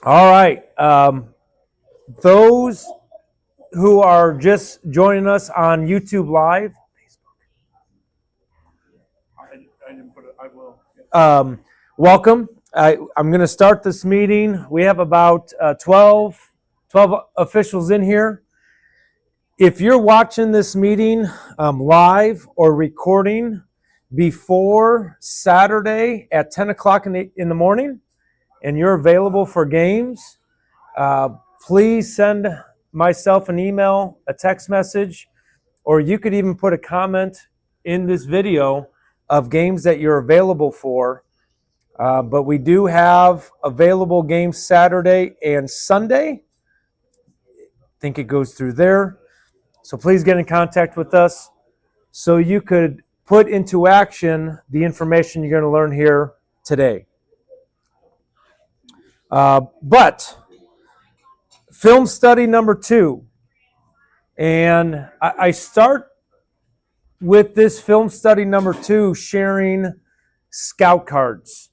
All right. Those who are just joining us on YouTube Live, I didn't put it. I will. Welcome. I'm going to start this meeting. We have about 12 officials in here. If you're watching this meeting live or recording before Saturday at 10 o'clock in the morning and you're available for games, please send myself an email, a text message, or you could even put a comment in this video of games that you're available for. But we do have available games Saturday and Sunday. I think it goes through there. So please get in contact with us so you could put into action the information you're going to learn here today. But film study number 2. And I start with this film study number 2 sharing scout cards.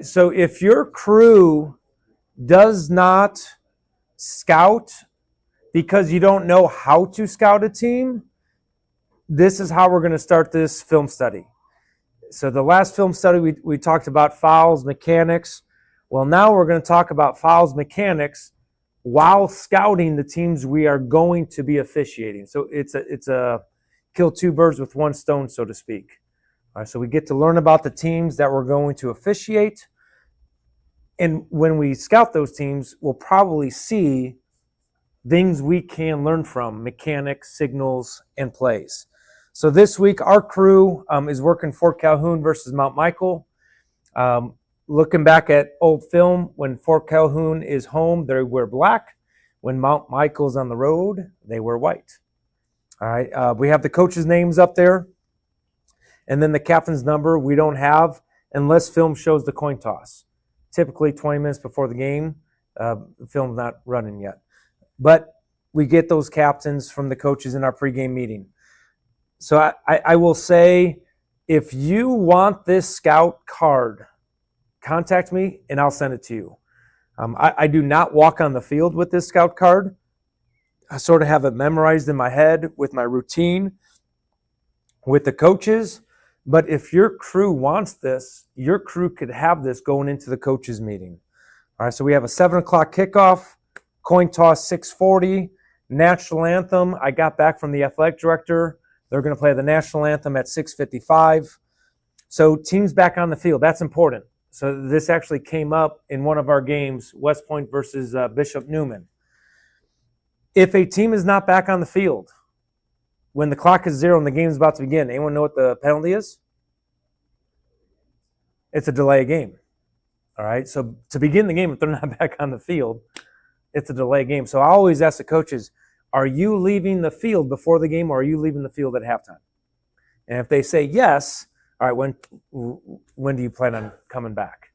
So if your crew does not scout because you don't know how to scout a team, this is how we're going to start this film study. So the last film study, we talked about fouls, mechanics. Well, now we're going to talk about fouls, mechanics while scouting the teams we are going to be officiating. So it's a kill two birds with one stone, so to speak. All right, so we get to learn about the teams that we're going to officiate. And when we scout those teams, we'll probably see things we can learn from, mechanics, signals, and plays. So this week, our crew is working Fort Calhoun versus Mount Michael. Looking back at old film, when Fort Calhoun is home, they wear black. When Mount Michael's on the road, they wear white. All right, we have the coaches' names up there. And then the captain's number we don't have unless film shows the coin toss. Typically 20 minutes before the game, the film's not running yet. But we get those captains from the coaches in our pregame meeting. So I will say, if you want this scout card, contact me and I'll send it to you. I do not walk on the field with this scout card. I sort of have it memorized in my head with my routine with the coaches. But if your crew wants this, your crew could have this going into the coaches meeting. All right, so we have a 7 o'clock kickoff, coin toss 6:40, national anthem. I got back from the athletic director. They're going to play the national anthem at 6:55. So teams back on the field, that's important. So this actually came up in one of our games, West Point versus Bishop Neumann. If a team is not back on the field, when the clock is 0 and the game is about to begin, anyone know what the penalty is? It's a delay game. All right, so to begin the game, if they're not back on the field, it's a delay game. So I always ask the coaches, are you leaving the field before the game or are you leaving the field at halftime? And if they say yes, all right, when do you plan on coming back?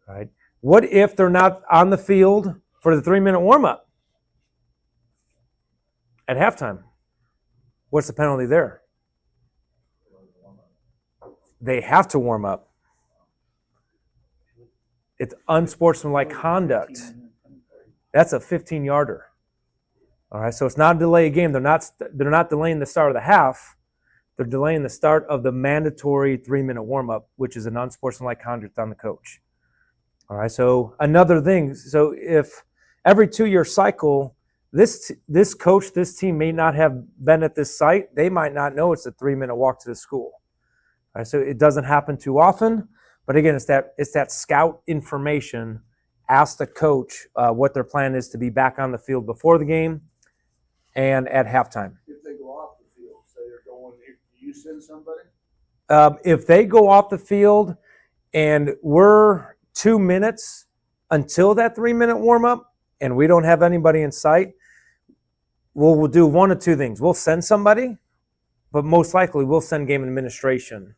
All right. What if they're not on the field for the 3-minute warm-up at halftime? What's the penalty there? They have to warm up. It's unsportsmanlike conduct. That's a 15-yarder. All right, so it's not a delay game. They're not delaying the start of the half. They're delaying the start of the mandatory 3-minute warm-up, which is an unsportsmanlike conduct on the coach. All right, so another thing. So if every 2-year cycle, this coach, this team may not have been at this site. They might not know it's a 3-minute walk to the school. All right, so it doesn't happen too often. But again, it's that scout information. Ask the coach what their plan is to be back on the field before the game and at halftime. If they go off the field, say they're going, do you send somebody? If they go off the field and we're 2 minutes until that 3-minute warm-up and we don't have anybody in sight, we'll do one of two things. We'll send somebody, but most likely we'll send game administration.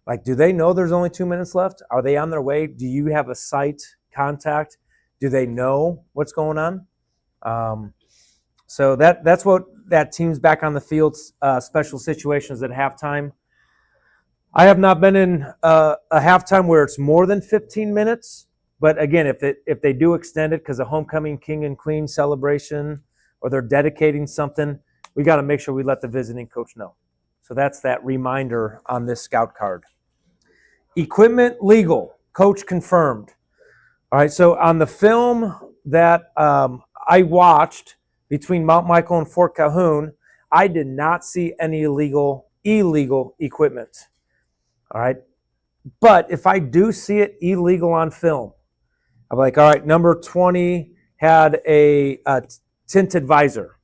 Like, do they know there's only 2 minutes left? Are they on their way? Do you have a site contact? Do they know what's going on? So that's what that team's back on the field, special situations at halftime. I have not been in a halftime where it's more than 15 minutes. But again, if they do extend it because of homecoming king and queen celebration or they're dedicating something, we got to make sure we let the visiting coach know. So that's that reminder on this scout card. Equipment legal, coach confirmed. All right, so on the film that I watched between Mount Michael and Fort Calhoun, I did not see any illegal equipment. All right, but if I do see it illegal on film, I'm like, all right, number 20 had a tinted visor,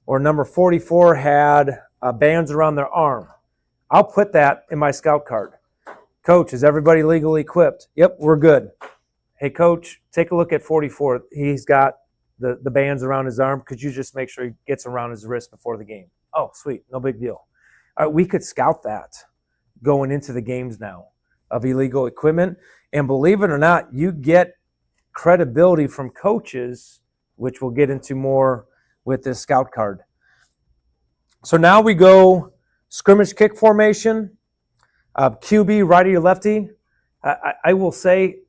or number 44 had bands around their arm. I'll put that in my scout card. Coach, is everybody legally equipped? Yep, we're good. Hey, coach, take a look at 44. He's got the bands around his arm. Could you just make sure he gets around his wrist before the game? Oh, sweet, no big deal. All right, we could scout that going into the games now of illegal equipment. And believe it or not, you get credibility from coaches, which we'll get into more with this scout card. So now we go scrimmage kick formation, QB, righty or lefty. I will say,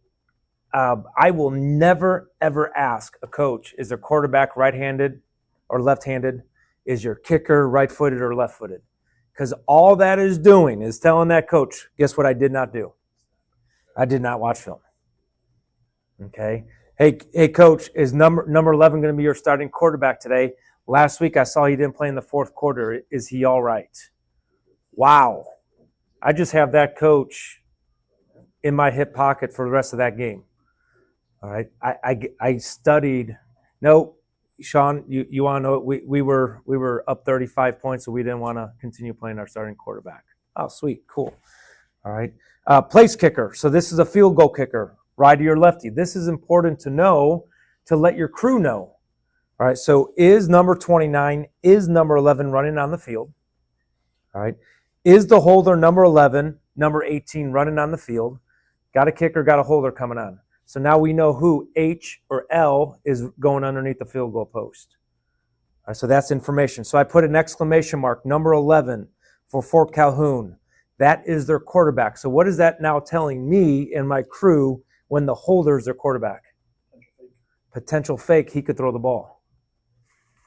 I will never, ever ask a coach, is their quarterback right-handed or left-handed? Is your kicker right-footed or left-footed? Because all that is doing is telling that coach, guess what I did not do? I did not watch film. Okay. Hey, coach, is number 11 going to be your starting quarterback today? Last week I saw he didn't play in the fourth quarter. Is he all right? Wow. I just have that coach in my hip pocket for the rest of that game. All right. I studied. No, Sean, you want to know we were up 35 points, so we didn't want to continue playing our starting quarterback. Oh, sweet, cool. All right. Place kicker. So this is a field goal kicker, righty or lefty. This is important to know to let your crew know. All right. So is number 29, is number 11 running on the field? All right. Is the holder number 11, number 18 running on the field? Got a kicker, got a holder coming on. So now we know who H or L is going underneath the field goal post. All right, so that's information. So I put an exclamation mark, number 11 for Fort Calhoun. That is their quarterback. So what is that now telling me and my crew when the holder is their quarterback? Potential fake, he could throw the ball.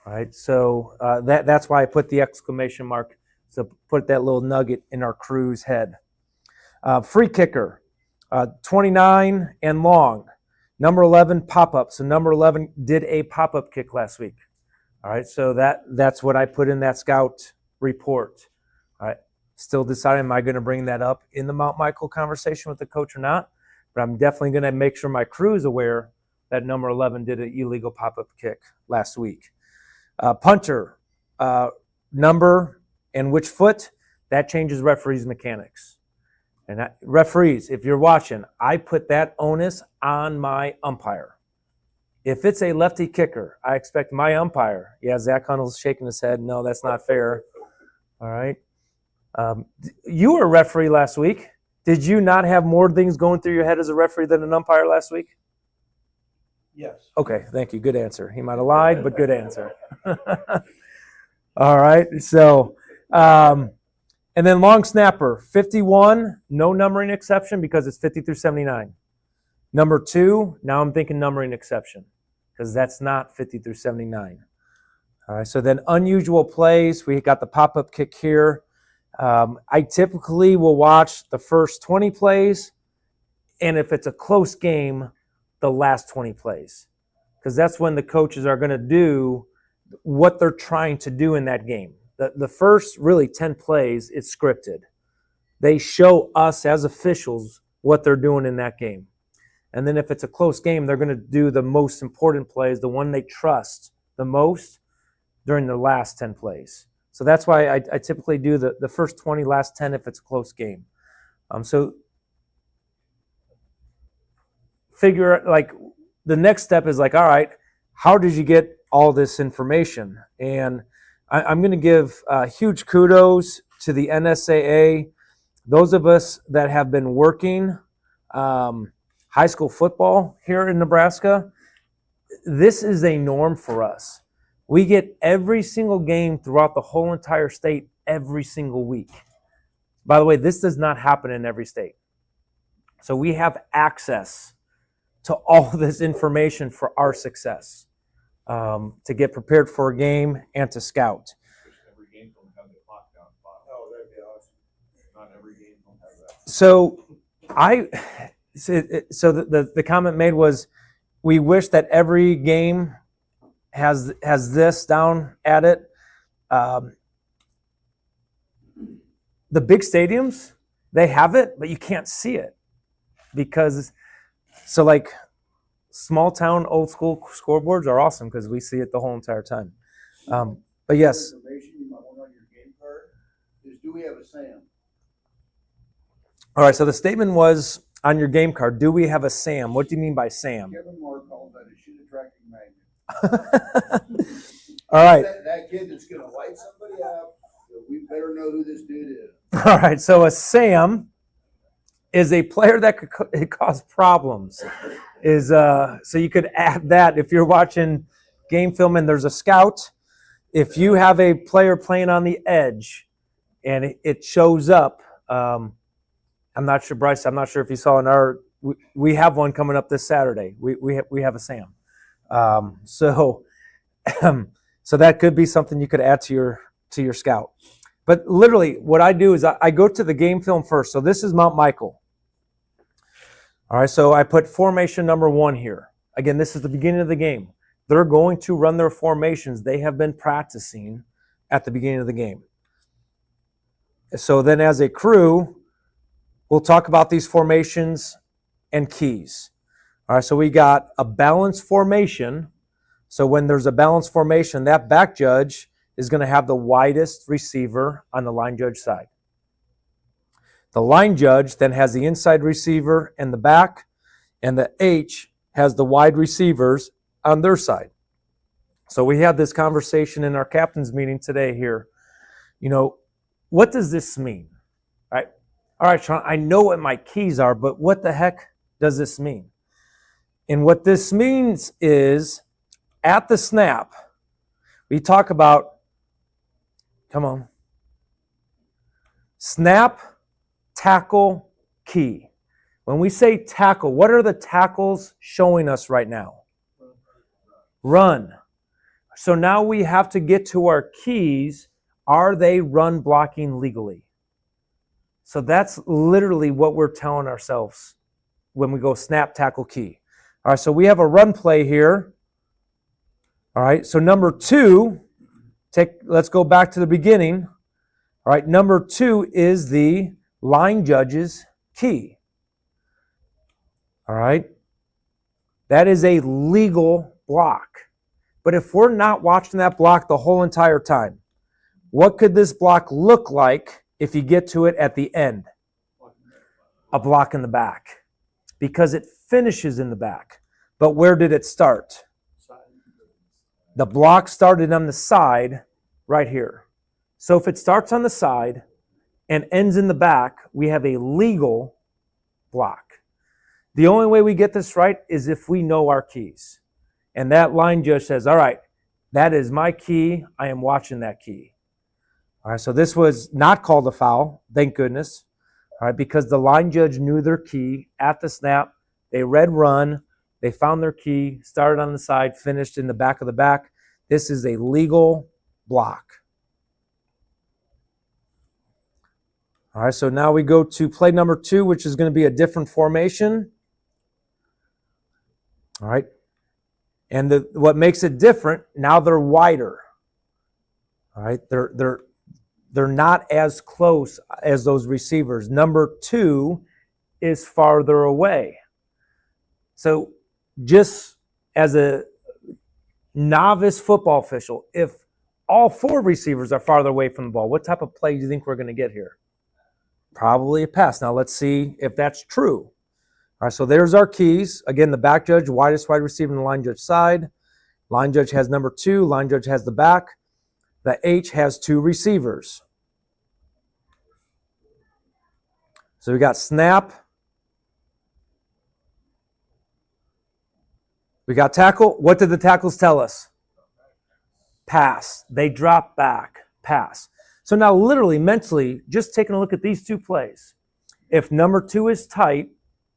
All right, so that's why I put the exclamation mark. So put that little nugget in our crew's head. Free kicker, 29 and long. Number 11, pop-up. So number 11 did a pop-up kick last week. All right, so that's what I put in that scout report. All right, still deciding, am I going to bring that up in the Mount Michael conversation with the coach or not? But I'm definitely going to make sure my crew is aware that number 11 did an illegal pop-up kick last week. Punter, number and which foot, that changes referees' mechanics. And referees, if you're watching, I put that onus on my umpire. If it's a lefty kicker, I expect my umpire. Yeah, Zach Hunnell's shaking his head. No, that's not fair. All right. You were a referee last week. Did you not have more things going through your head as a referee than an umpire last week? Yes. Okay, thank you. Good answer. He might have lied, but good answer. All right. So, and then long snapper, 51, no numbering exception because it's 50 through 79. Number 2, now I'm thinking numbering exception because that's not 50 through 79. All right, so then unusual plays, we got the pop-up kick here. I typically will watch the first 20 plays, and if it's a close game, the last 20 plays because that's when the coaches are going to do what they're trying to do in that game. The first really 10 plays, it's scripted. They show us as officials what they're doing in that game. And then if it's a close game, they're going to do the most important plays, the one they trust the most during the last 10 plays. So that's why I typically do the first 20, last 10 if it's a close game. So figure, like, the next step is like, all right, how did you get all this information? And I'm going to give huge kudos to the NSAA. Those of us that have been working high school football here in Nebraska, this is a norm for us. We get every single game throughout the whole entire state every single week. By the way, this does not happen in every state. So we have access to all this information for our success, to get prepared for a game and to scout. Every game don't have the clock down. Oh, that'd be awesome. Not every game don't have that. So the comment made was, we wish that every game has this down at it. The big stadiums, they have it, but you can't see it because, so like small town old school scoreboards are awesome because we see it the whole entire time. But yes. Information you might want on your game card is, do we have a SAM? All right. So the statement was on your game card. Do we have a SAM? What do you mean by SAM? Kevin Moore called that a shit attracting magnet. All right. That kid that's going to light somebody up, we better know who this dude is. All right. So a SAM is a player that could cause problems. So you could add that if you're watching game film and there's a scout. If you have a player playing on the edge and it shows up, I'm not sure, Bryce. I'm not sure if you saw in our. We have one coming up this Saturday. We have a SAM. So that could be something you could add to your scout. But literally, what I do is I go to the game film first. So this is Mount Michael. All right, so I put formation number 1 here. Again, this is the beginning of the game. They're going to run their formations they have been practicing at the beginning of the game. So then as a crew, we'll talk about these formations and keys. All right, so we got a balanced formation. So when there's a balanced formation, that back judge is going to have the widest receiver on the line judge side. The line judge then has the inside receiver in the back, and the H has the wide receivers on their side. So we had this conversation in our captain's meeting today here. What does this mean? All right, Sean, I know what my keys are, but what the heck does this mean? And what this means is, at the snap, we talk about, snap, tackle, key. When we say tackle, what are the tackles showing us right now? Run. So now we have to get to our keys. Are they run blocking legally? So that's literally what we're telling ourselves when we go snap, tackle, key. All right, so we have a run play here. All right, so number 2, let's go back to the beginning. All right, number 2 is the line judge's key. All right, that is a legal block. But if we're not watching that block the whole entire time, what could this block look like if you get to it at the end? A block in the back. Because it finishes in the back. But where did it start? The block started on the side right here. So if it starts on the side and ends in the back, we have a legal block. The only way we get this right is if we know our keys. And that line judge says, all right, that is my key. I am watching that key. All right, so this was not called a foul, thank goodness. All right, because the line judge knew their key at the snap. They read run. They found their key, started on the side, finished in the back of the back. This is a legal block. All right, so now we go to play number 2, which is going to be a different formation. All right. And what makes it different, now they're wider. All right, they're not as close as those receivers. Number 2 is farther away. So just as a novice football official, if all 4 receivers are farther away from the ball, what type of play do you think we're going to get here? Probably a pass. Now let's see if that's true. All right, so there's our keys. Again, the back judge, widest wide receiver on the line judge side. Line judge has number 2. Line judge has the back. The H has 2 receivers. So we got snap. We got tackle. What did the tackles tell us? Pass. They drop back. Pass. So now literally, mentally, just taking a look at these two plays. If number 2 is tight,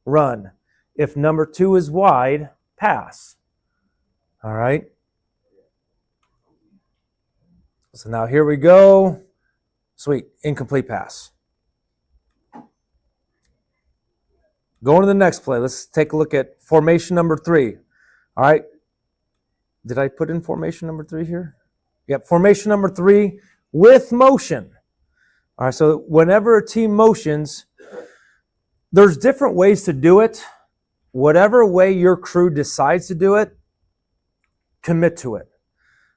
run. If number 2 is wide, pass. All right? So now here we go. Sweet, incomplete pass. Going to the next play. Let's take a look at formation number 3. All right. Did I put in formation number 3 here? Yep, formation number 3 with motion. All right, so whenever a team motions, there's different ways to do it. Whatever way your crew decides to do it, commit to it.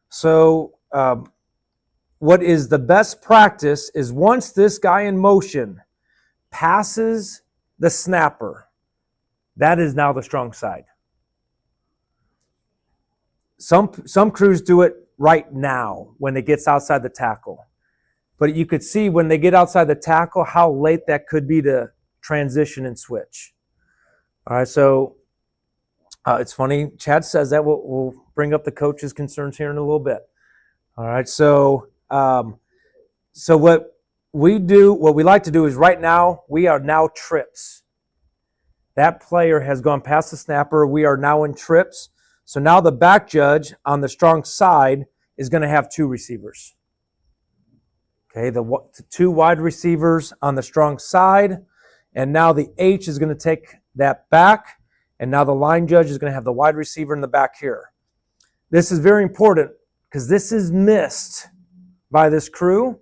So what is the best practice is once this guy in motion passes the snapper, that is now the strong side. Some crews do it right now when it gets outside the tackle. But you could see when they get outside the tackle how late that could be to transition and switch. All right, so it's funny. Chad says that. We'll bring up the coach's concerns here in a little bit. All right, so what we like to do is right now, we are now trips. That player has gone past the snapper. We are now in trips. So now the back judge on the strong side is going to have 2 receivers. Okay, the 2 wide receivers on the strong side. And now the H is going to take that back. And now the line judge is going to have the wide receiver in the back here. This is very important because this is missed by this crew.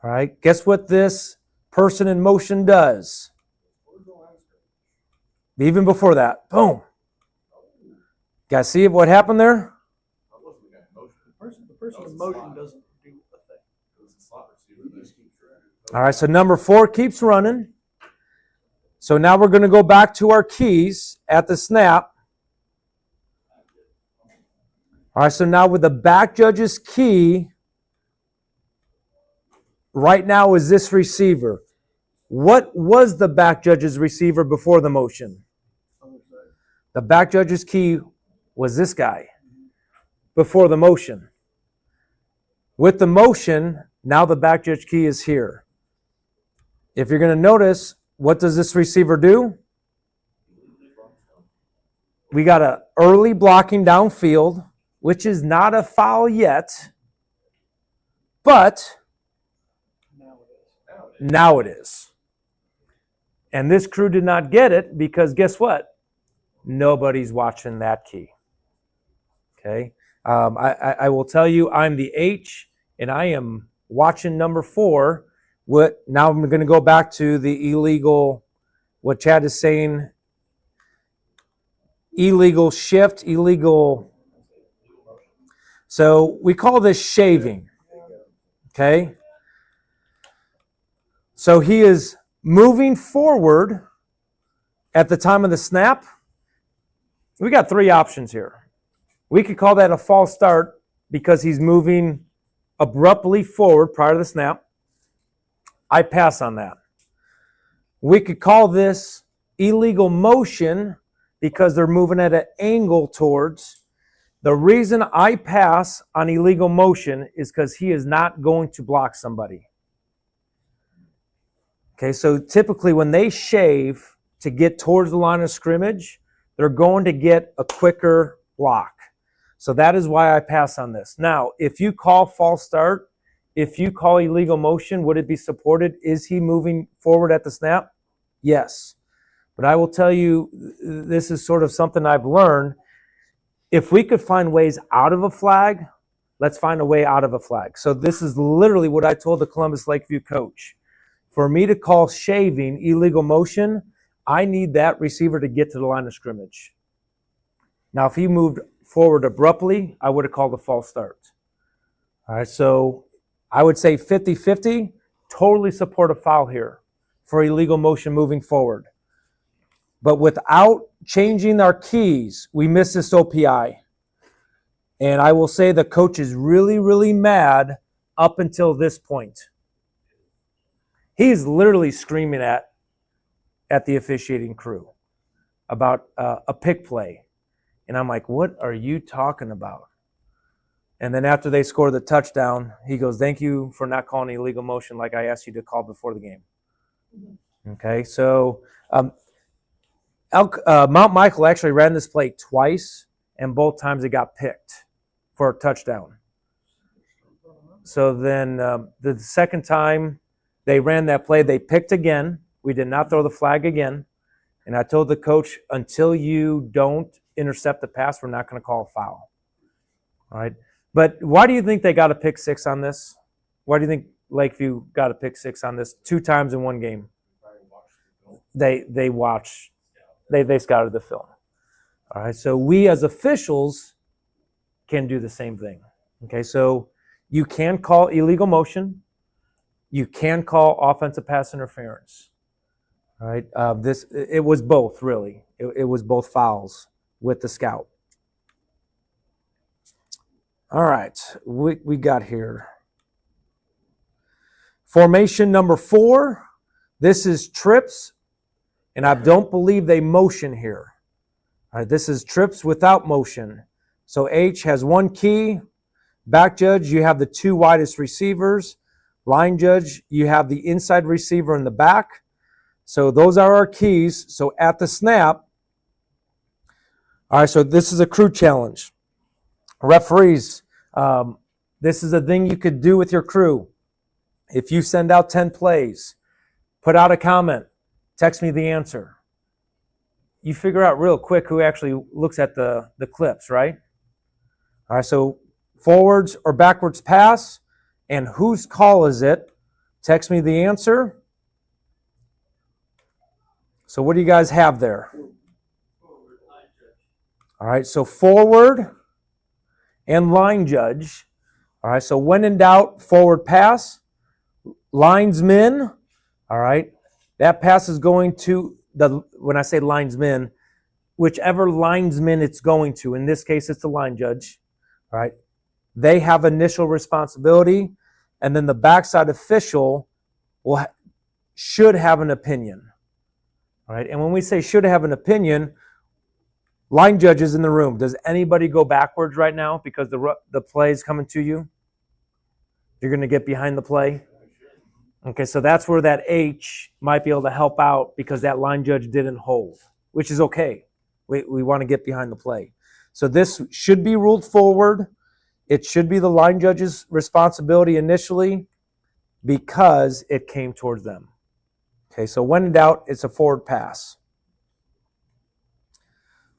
All right, guess what this person in motion does? Even before that, boom. Guys, see what happened there? The person in motion doesn't do a thing. All right, so number 4 keeps running. So now we're going to go back to our keys at the snap. All right, so now with the back judge's key, right now is this receiver. What was the back judge's receiver before the motion? The back judge's key was this guy before the motion. With the motion, now the back judge key is here. If you're going to notice, what does this receiver do? We got an early blocking downfield, which is not a foul yet, but now it is. And this crew did not get it because guess what? Nobody's watching that key. Okay? I will tell you, I'm the H, and I am watching number 4. Now I'm going to go back to the illegal, what Chad is saying, illegal shift, illegal. So we call this shaving. Okay? So he is moving forward at the time of the snap. We got 3 options here. We could call that a false start because he's moving abruptly forward prior to the snap. I pass on that. We could call this illegal motion because they're moving at an angle towards. The reason I pass on illegal motion is because he is not going to block somebody. Okay, so typically when they shave to get towards the line of scrimmage, they're going to get a quicker block. So that is why I pass on this. Now, if you call false start, if you call illegal motion, would it be supported? Is he moving forward at the snap? Yes. But I will tell you, this is sort of something I've learned. If we could find ways out of a flag, let's find a way out of a flag. So this is literally what I told the Columbus Lakeview coach. For me to call shaving illegal motion, I need that receiver to get to the line of scrimmage. Now, if he moved forward abruptly, I would have called a false start. All right, so I would say 50-50, totally support a foul here for illegal motion moving forward. But without changing our keys, we miss this OPI. And I will say the coach is really, really mad up until this point. He's literally screaming at the officiating crew about a pick play. And I'm like, what are you talking about? And then after they score the touchdown, he goes, "Thank you for not calling illegal motion like I asked you to call before the game." Okay, so Mount Michael actually ran this play twice, and both times it got picked for a touchdown. So then the second time they ran that play, they picked again. We did not throw the flag again. And I told the coach, until you don't intercept the pass, we're not going to call a foul. All right. But why do you think they got a pick six on this? Why do you think Lakeview got a pick six on this 2 times in one game? They watched, they scouted the film. All right. So we as officials can do the same thing. Okay. So you can call illegal motion. You can call offensive pass interference. All right. It was both, really. It was both fouls with the scout. All right. We got here. Formation number 4. This is trips, and I don't believe they motion here. All right. This is trips without motion. So H has 1 key. Back judge, you have the 2 widest receivers. Line judge, you have the inside receiver in the back. So those are our keys. So at the snap, all right, so this is a crew challenge. Referees, this is a thing you could do with your crew. If you send out 10 plays, put out a comment, text me the answer. You figure out real quick who actually looks at the clips, right? All right, so forwards or backwards pass, and whose call is it? Text me the answer. So what do you guys have there? All right, so forward and line judge. All right, so when in doubt, forward pass. Linesman. All right, that pass is going to, when I say linesman, whichever linesman it's going to. In this case, it's the line judge. All right, they have initial responsibility, and then the backside official should have an opinion. All right, and when we say should have an opinion, line judge is in the room. Does anybody go backwards right now because the play is coming to you? You're going to get behind the play? Okay, so that's where that H might be able to help out because that line judge didn't hold, which is okay. We want to get behind the play. So this should be ruled forward. It should be the line judge's responsibility initially because it came towards them. Okay, so when in doubt, it's a forward pass.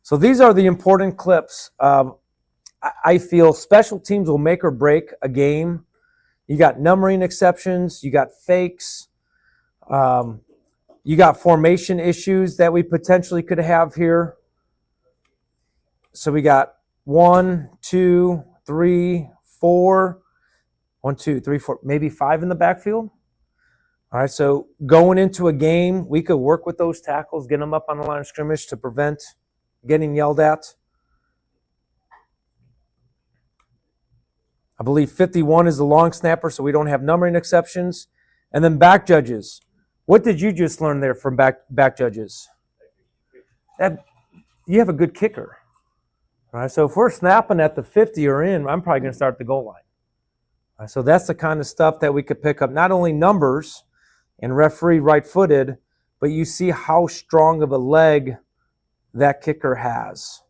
So these are the important clips. I feel special teams will make or break a game. You got numbering exceptions. You got fakes. You got formation issues that we potentially could have here. So we got 1, 2, 3, 4. 1, 2, 3, 4, maybe 5 in the backfield. All right, so going into a game, we could work with those tackles, get them up on the line of scrimmage to prevent getting yelled at. I believe 51 is the long snapper, so we don't have numbering exceptions. And then back judges. What did you just learn there from back judges? That you have a good kicker. All right, so if we're snapping at the 50 or in, I'm probably going to start at the goal line. All right, so that's the kind of stuff that we could pick up, not only numbers and referee right-footed, but you see how strong of a leg that kicker has.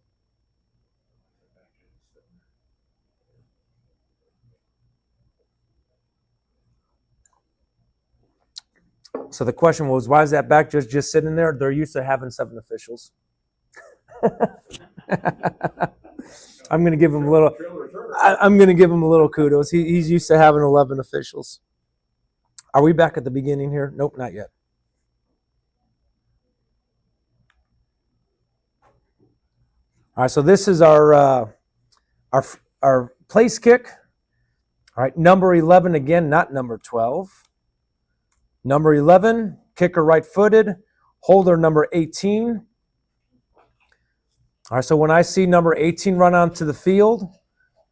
So the question was, why is that back judge just sitting there? They're used to having 7 officials. I'm going to give him a little. I'm going to give him a little kudos. He's used to having 11 officials. Are we back at the beginning here? Nope, not yet. All right, so this is our place kick. All right, number 11 again, not number 12. Number 11, kicker right-footed. Holder number 18. All right, so when I see number 18 run onto the field,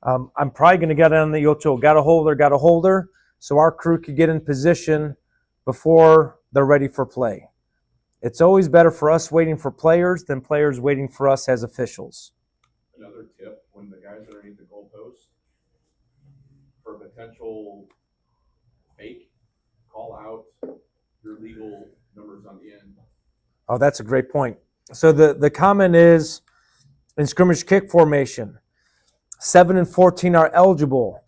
I'm probably going to get on the Ocho. Got a holder. So our crew could get in position before they're ready for play. It's always better for us waiting for players than players waiting for us as officials. Another tip, when the guys are underneath the goalpost, potential fake, call out your legal numbers on the end. Oh, that's a great point. So the comment is, in scrimmage kick formation, 7 and 14 are eligible.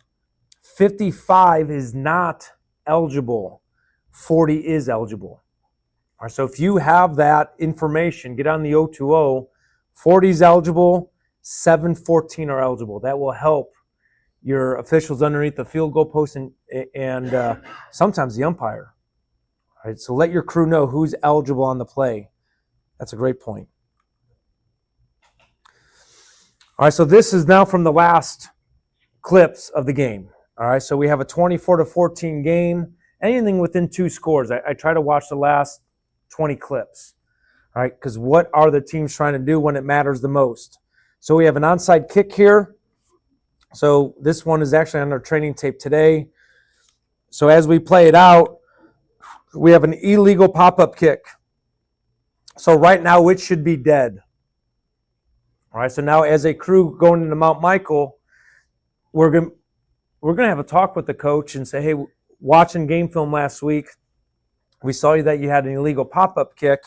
55 is not eligible. 40 is eligible. All right, so if you have that information, get on the 020. 40 is eligible. 7, 14 are eligible. That will help your officials underneath the field goal post and sometimes the umpire. All right, so let your crew know who's eligible on the play. That's a great point. All right, so this is now from the last clips of the game. All right, so we have a 24-14 game. Anything within 2 scores. I try to watch the last 20 clips. All right, because what are the teams trying to do when it matters the most? So we have an onside kick here. So this one is actually on our training tape today. So as we play it out, we have an illegal pop-up kick. So right now it should be dead. All right, so now as a crew going into Mount Michael, we're going to have a talk with the coach and say, hey, watching game film last week, we saw that you had an illegal pop-up kick.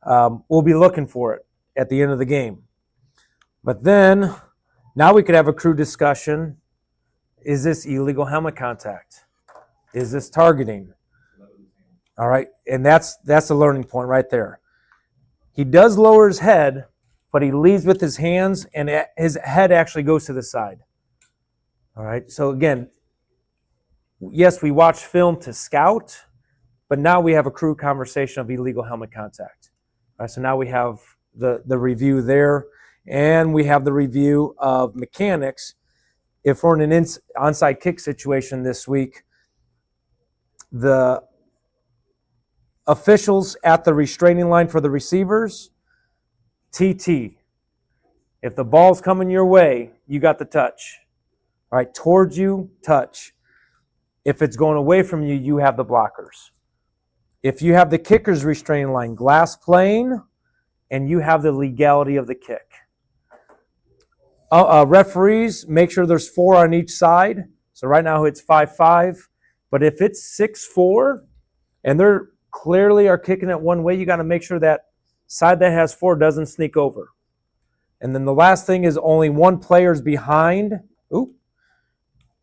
We'll be looking for it at the end of the game. But then, now we could have a crew discussion. Is this illegal helmet contact? Is this targeting? All right, and that's the learning point right there. He does lower his head, but he leads with his hands, and his head actually goes to the side. All right, so again, yes, we watch film to scout, but now we have a crew conversation of illegal helmet contact. All right, so now we have the review there, and we have the review of mechanics. If we're in an onside kick situation this week, the officials at the restraining line for the receivers, TT. If the ball's coming your way, you got the touch. All right, towards you, touch. If it's going away from you, you have the blockers. If you have the kicker's restraining line, glass plane, and you have the legality of the kick. Referees, make sure there's 4 on each side. So right now it's 5-5. But if it's 6-4, and they're clearly are kicking it one way, you got to make sure that side that has 4 doesn't sneak over. And then the last thing is only one player's behind.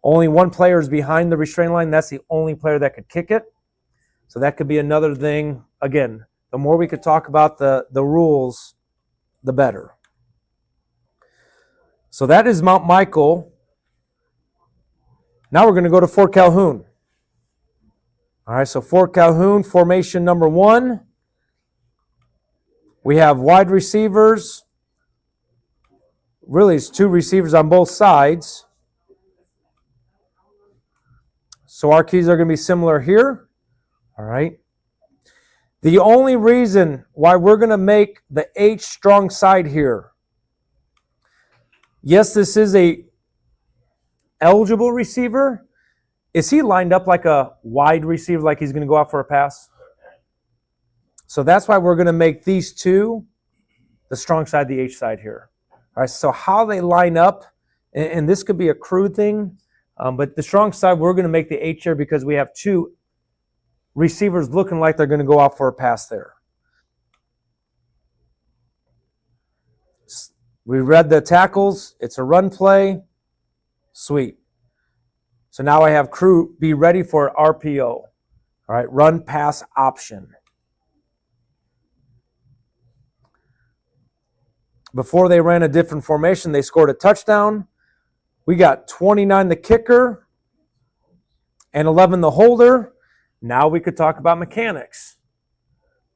Only one player is behind the restraining line. That's the only player that could kick it. So that could be another thing. Again, the more we could talk about the rules, the better. So that is Mount Michael. Now we're going to go to Fort Calhoun. All right, so Fort Calhoun, formation number 1. We have wide receivers. Really, it's 2 receivers on both sides. So our keys are going to be similar here. All right. The only reason why we're going to make the H strong side here. Yes, this is a eligible receiver. Is he lined up like a wide receiver, like he's going to go out for a pass? So that's why we're going to make these 2 the strong side, the H side here. All right, so how they line up, and this could be a crude thing, but the strong side, we're going to make the H here because we have 2 receivers looking like they're going to go out for a pass there. We read the tackles. It's a run play. Sweet. So now I have crew be ready for RPO. All right, run pass option. Before they ran a different formation, they scored a touchdown. We got 29 the kicker and 11 the holder. Now we could talk about mechanics.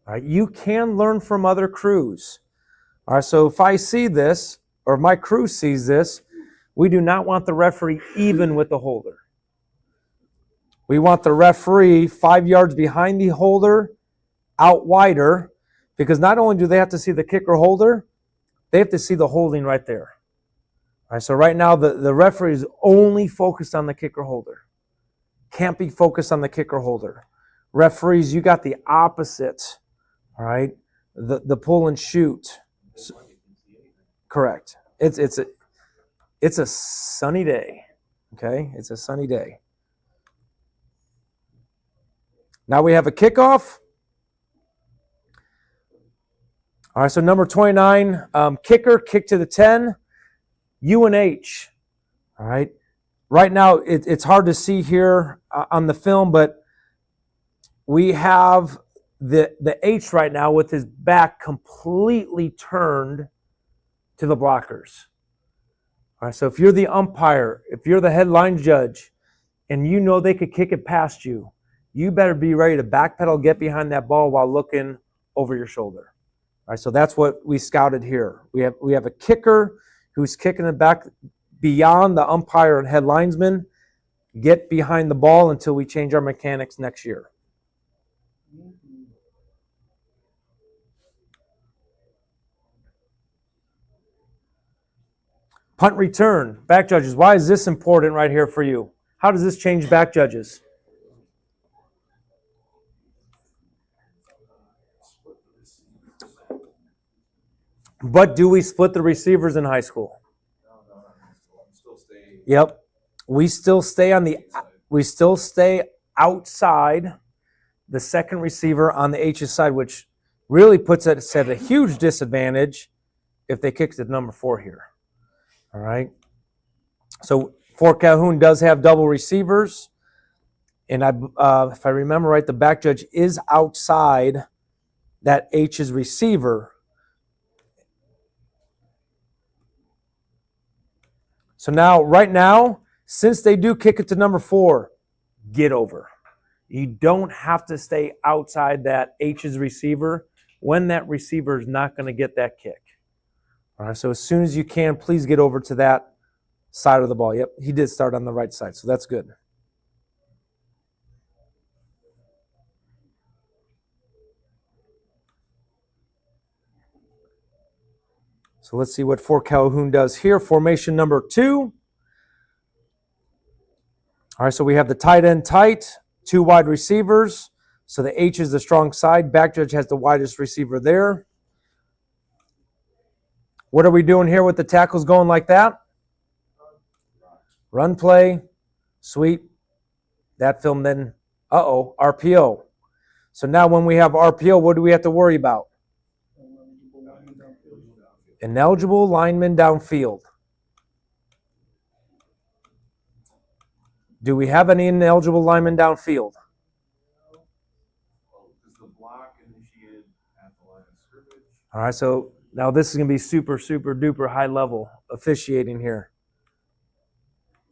All right, you can learn from other crews. All right, so if I see this, or if my crew sees this, we do not want the referee even with the holder. We want the referee 5 yards behind the holder, out wider, because not only do they have to see the kicker holder, they have to see the holding right there. All right, so right now the referee is only focused on the kicker holder. Can't be focused on the kicker holder. Referees, you got the opposite. All right, the pull and shoot. Correct. It's a sunny day. Okay, it's a sunny day. Now we have a kickoff. All right, so number 29, kicker, kick to the 10, UNH. All right. Right now, it's hard to see here on the film, but we have the H right now with his back completely turned to the blockers. All right, so if you're the umpire, if you're the headline judge, and you know they could kick it past you, you better be ready to backpedal, get behind that ball while looking over your shoulder. All right, so that's what we scouted here. We have a kicker who's kicking it back beyond the umpire and head linesman. Get behind the ball until we change our mechanics next year. Punt return, back judges. Why is this important right here for you? How does this change back judges? But do we split the receivers in high school? No, I'm still staying. Yep. We still stay outside the second receiver on the H's side, which really puts us at a huge disadvantage if they kick to number 4 here. All right. So Fort Calhoun does have double receivers. And if I remember right, the back judge is outside that H's receiver. So now, right now, since they do kick it to number 4, get over. You don't have to stay outside that H's receiver when that receiver is not going to get that kick. All right, so as soon as you can, please get over to that side of the ball. Yep, he did start on the right side, so that's good. So let's see what Fort Calhoun does here. Formation number 2. All right, so we have the tight end tight, 2 wide receivers. So the H is the strong side. Back judge has the widest receiver there. What are we doing here with the tackles going like that? Run play, sweep. That film then, RPO. So now when we have RPO, what do we have to worry about? Ineligible lineman downfield. Do we have any ineligible linemen downfield? Is the block initiated at the line of scrimmage? All right, so now this is going to be super, super duper high level officiating here.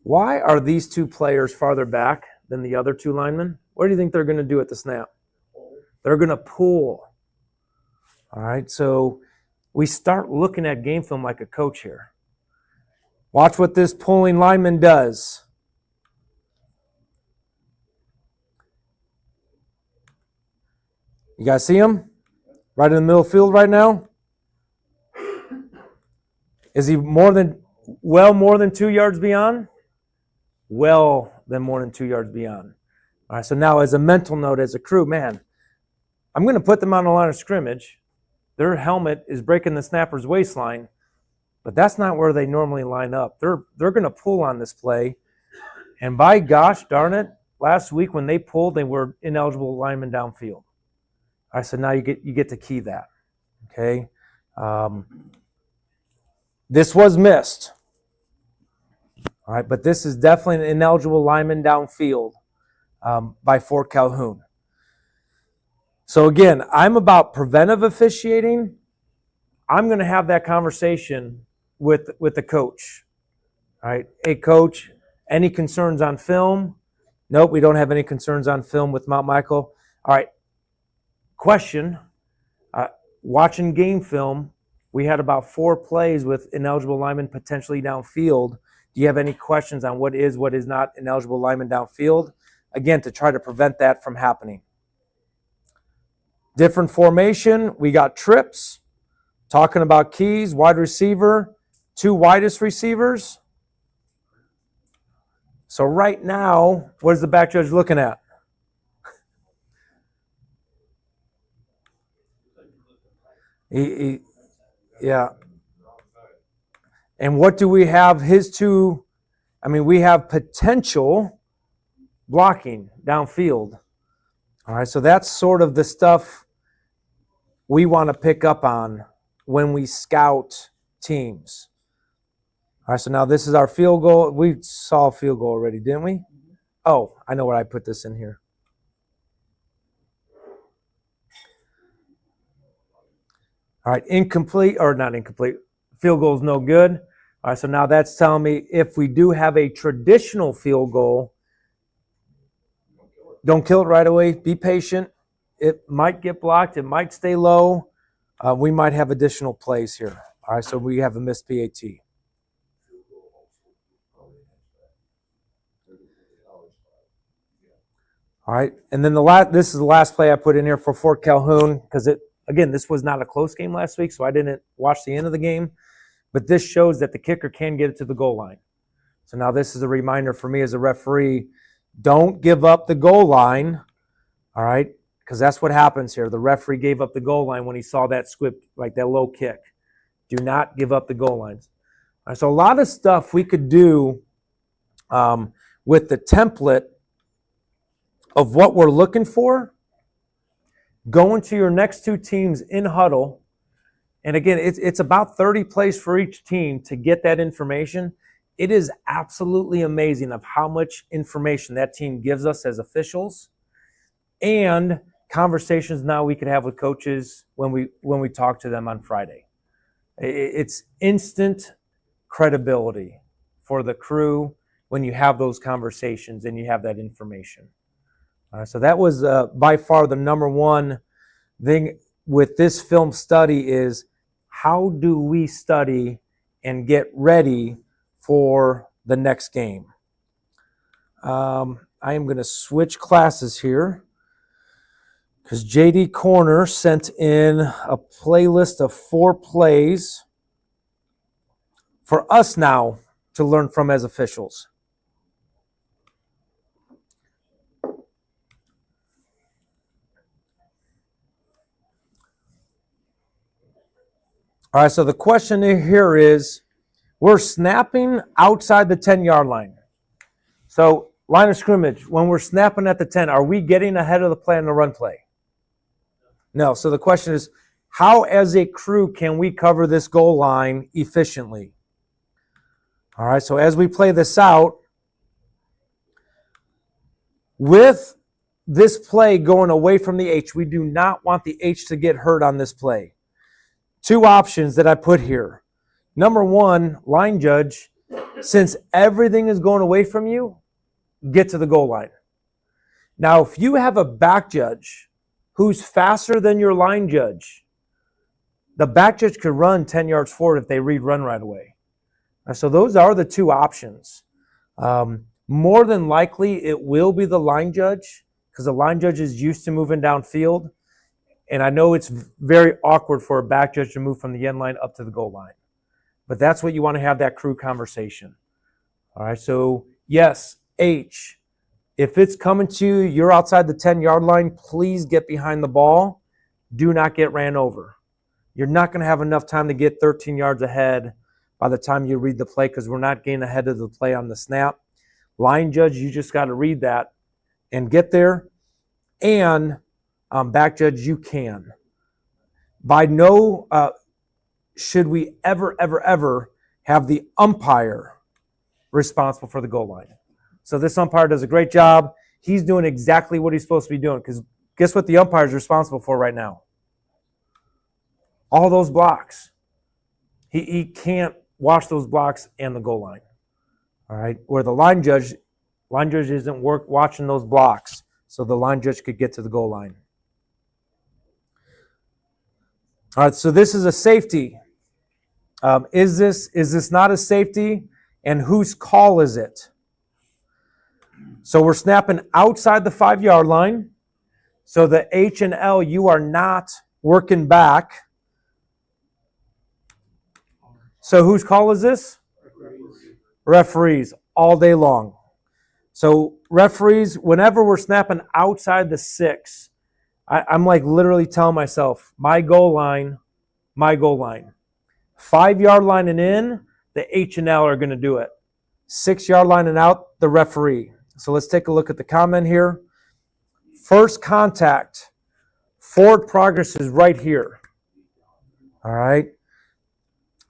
Why are these 2 players farther back than the other 2 linemen? What do you think they're going to do at the snap? They're going to pull. All right, so we start looking at game film like a coach here. Watch what this pulling lineman does. You guys see him? Right in the middle of the field right now? Is he more than 2 yards beyond? More than 2 yards beyond. All right, so now as a mental note, as a crew, man, I'm going to put them on the line of scrimmage. Their helmet is breaking the snapper's waistline, but that's not where they normally line up. They're going to pull on this play. And by gosh darn it, last week when they pulled, they were ineligible linemen downfield. All right, so now you get to key that. Okay. This was missed. All right, but this is definitely an ineligible lineman downfield by Fort Calhoun. So again, I'm about preventive officiating. I'm going to have that conversation with the coach. All right, hey coach, any concerns on film? Nope, we don't have any concerns on film with Mount Michael. All right, question, watching game film, we had about 4 plays with ineligible linemen potentially downfield. Do you have any questions on what is not ineligible lineman downfield? Again, to try to prevent that from happening. Different formation, we got trips, talking about keys, wide receiver, 2 widest receivers. So right now, what is the back judge looking at? Yeah. And what do we have his 2 I mean, we have potential blocking downfield. All right, so that's sort of the stuff we want to pick up on when we scout teams. All right, so now this is our field goal. We saw a field goal already, didn't we? Oh, I know where I put this in here. All right, incomplete, or not incomplete. Field goal is no good. All right, so now that's telling me if we do have a traditional field goal, don't kill it right away. Be patient. It might get blocked. It might stay low. We might have additional plays here. All right, so we have a missed PAT. All right, and then this is the last play I put in here for Fort Calhoun because again, this was not a close game last week, so I didn't watch the end of the game. But this shows that the kicker can get it to the goal line. So now this is a reminder for me as a referee. Don't give up the goal line, all right? Because that's what happens here. The referee gave up the goal line when he saw that squib, like that low kick. Do not give up the goal lines. All right, so a lot of stuff we could do with the template of what we're looking for. Go into your next two teams in huddle. And again, it's about 30 plays for each team to get that information. It is absolutely amazing of how much information that team gives us as officials and conversations now we could have with coaches when we talk to them on Friday. It's instant credibility for the crew when you have those conversations and you have that information. So that was by far the number one thing with this film study is how do we study and get ready for the next game. I am going to switch classes here because JD Corner sent in a playlist of 4 plays for us now to learn from as officials. All right, so the question here is, we're snapping outside the 10-yard line. So line of scrimmage, when we're snapping at the 10, are we getting ahead of the play on the run play? No. So the question is, how as a crew can we cover this goal line efficiently? All right, so as we play this out, with this play going away from the H, we do not want the H to get hurt on this play. 2 options that I put here. Number 1, line judge, since everything is going away from you, get to the goal line. Now, if you have a back judge who's faster than your line judge, the back judge could run 10 yards forward if they read run right away. So those are the 2 options. More than likely, it will be the line judge because the line judge is used to moving downfield. And I know it's very awkward for a back judge to move from the end line up to the goal line. But that's what you want to have that crew conversation. All right, so yes, H, if it's coming to you, you're outside the 10-yard line, please get behind the ball. Do not get ran over. You're not going to have enough time to get 13 yards ahead by the time you read the play because we're not getting ahead of the play on the snap. Line judge, you just got to read that and get there. And back judge, you can. By no, should we ever have the umpire responsible for the goal line. So this umpire does a great job. He's doing exactly what he's supposed to be doing because guess what the umpire is responsible for right now? All those blocks. He can't watch those blocks and the goal line. All right, where the line judge isn't watching those blocks, so the line judge could get to the goal line. All right, so this is a safety. Is this not a safety? And whose call is it? So we're snapping outside the 5-yard line. So the H and L, you are not working back. So whose call is this? Referees all day long. So referees, whenever we're snapping outside the 6, I'm like literally telling myself, my goal line. 5-yard line and in, the H and L are going to do it. 6-yard line and out, the referee. So let's take a look at the comment here. First contact, forward progress is right here. All right.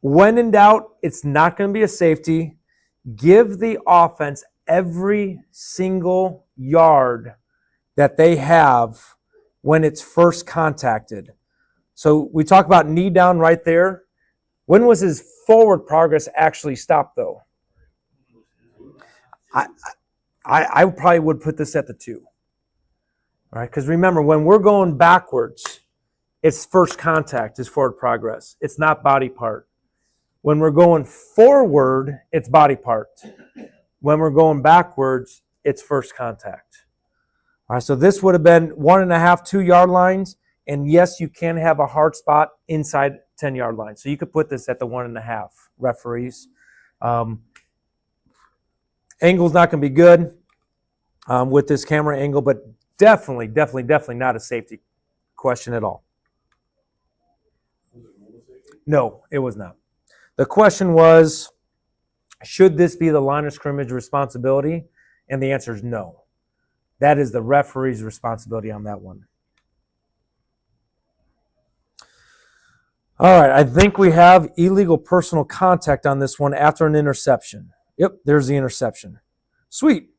When in doubt, it's not going to be a safety. Give the offense every single yard that they have when it's first contacted. So we talk about knee down right there. When was his forward progress actually stopped, though? I probably would put this at the 2. All right, because remember, when we're going backwards, it's first contact is forward progress. It's not body part. When we're going forward, it's body part. When we're going backwards, it's first contact. All right, so this would have been 1.5, 2-yard lines. And yes, you can have a hard spot inside 10-yard line. So you could put this at the 1.5, referees. Angle's not going to be good with this camera angle, but definitely not a safety question at all. No, it was not. The question was, should this be the line of scrimmage responsibility? And the answer is no. That is the referee's responsibility on that one. All right, I think we have illegal personal contact on this one after an interception. Yep, there's the interception. Sweet.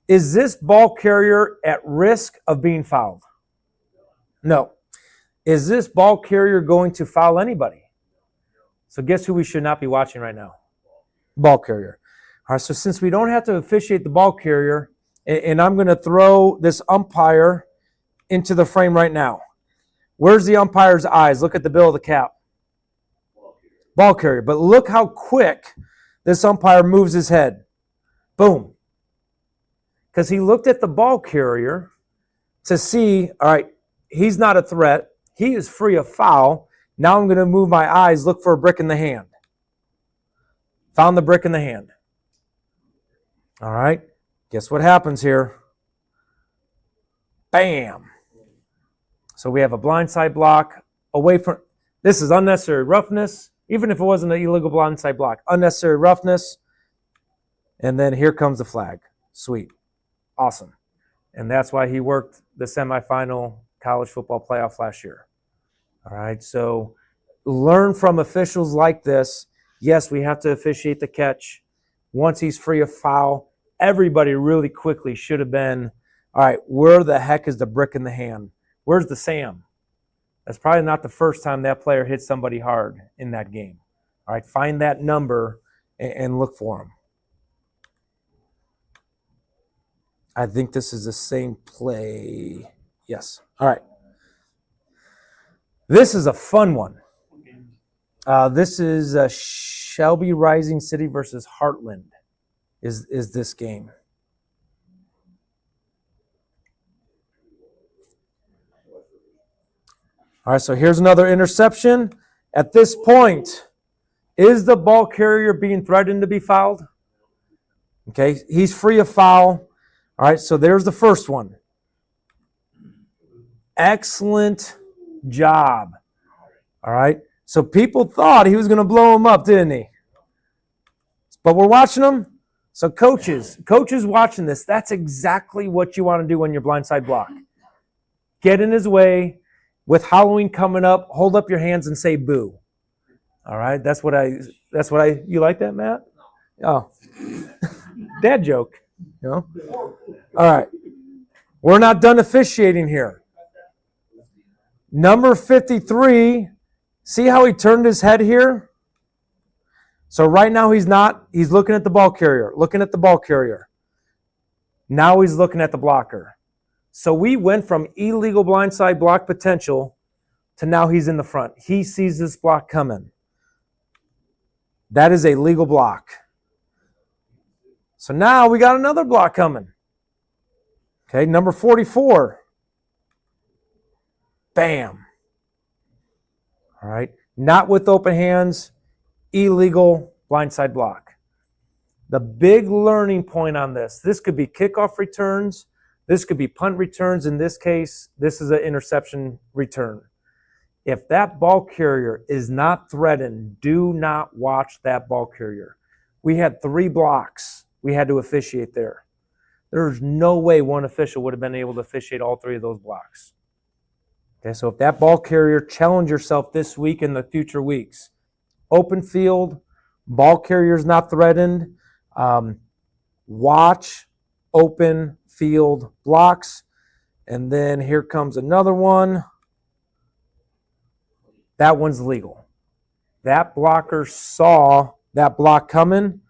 Is this ball carrier at risk of being fouled? No. Is this ball carrier going to foul anybody? So guess who we should not be watching right now? Ball carrier. All right, so since we don't have to officiate the ball carrier, and I'm going to throw this umpire into the frame right now. Where's the umpire's eyes? Look at the bill of the cap. Ball carrier. But look how quick this umpire moves his head. Boom. Because he looked at the ball carrier to see, all right, he's not a threat. He is free of foul. Now I'm going to move my eyes, look for a brick in the hand. Found the brick in the hand. All right. Guess what happens here? Bam. So we have a blindside block away from, this is unnecessary roughness, even if it wasn't an illegal blindside block. Unnecessary roughness. And then here comes the flag. Sweet. Awesome. And that's why he worked the semifinal college football playoff last year. All right, so learn from officials like this. Yes, we have to officiate the catch. Once he's free of foul, everybody really quickly should have been, all right, where the heck is the brick in the hand? Where's the Sam? That's probably not the first time that player hit somebody hard in that game. All right, find that number and look for him. I think this is the same play. Yes. All right. This is a fun one. This is Shelby Rising City versus Heartland is this game. All right, so here's another interception. At this point, is the ball carrier being threatened to be fouled? Okay, he's free of foul. All right, so there's the first one. Excellent job. All right, so people thought he was going to blow him up, didn't he? But we're watching him. So coaches watching this, that's exactly what you want to do when you're blindside block. Get in his way. With Halloween coming up, hold up your hands and say boo. All right, that's what I, you like that, Matt? Oh, dad joke, you know? All right, we're not done officiating here. Number 53, see how he turned his head here? So right now he's looking at the ball carrier, Now he's looking at the blocker. So we went from illegal blindside block potential to now he's in the front. He sees this block coming. That is a legal block. So now we got another block coming. Okay, number 44. Bam. All right, not with open hands, illegal blindside block. The big learning point on this could be kickoff returns, this could be punt returns. In this case, this is an interception return. If that ball carrier is not threatened, do not watch that ball carrier. We had 3 blocks we had to officiate there. There's no way one official would have been able to officiate all 3 of those blocks. Okay, so if that ball carrier, challenge yourself this week and the future weeks. Open field, ball carrier's not threatened. Watch open field blocks. And then here comes another one. That one's legal. That blocker saw that block coming.